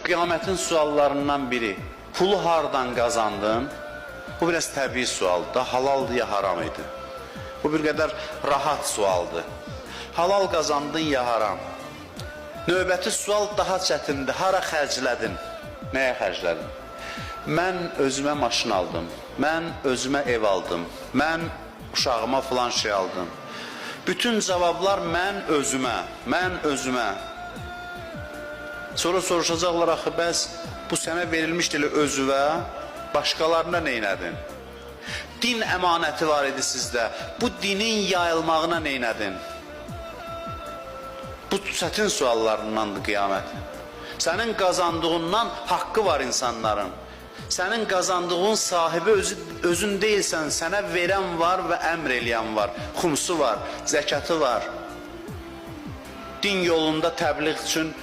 Qiyamətin suallarından biri, pulu hardan qazandın? Bu biraz təbii sualdır da, halaldır ya haram idi. Bu bir qədər rahat sualdır. Halal qazandın ya haram? Növbəti sual daha çətindir, hara xərclədin? Nəyə xərclədin? Mən özümə maşın aldım, mən özümə ev aldım, mən uşağıma filan şey aldım. Bütün cavablar mən özümə. Sonra soruşacaqlar, axı bəs bu sənə verilmişdir özüvə, başqalarına neynədin? Din əmanəti var idi sizdə, bu dinin yayılmağına neynədin? Bu çətin suallarındandır qiyamətin. Sənin qazandığından haqqı var insanların. Sənin qazandığın sahibi özün deyilsən, sənə verən var və əmr eləyən var. Xumsu var, zəkatı var. Din yolunda təbliğ üçün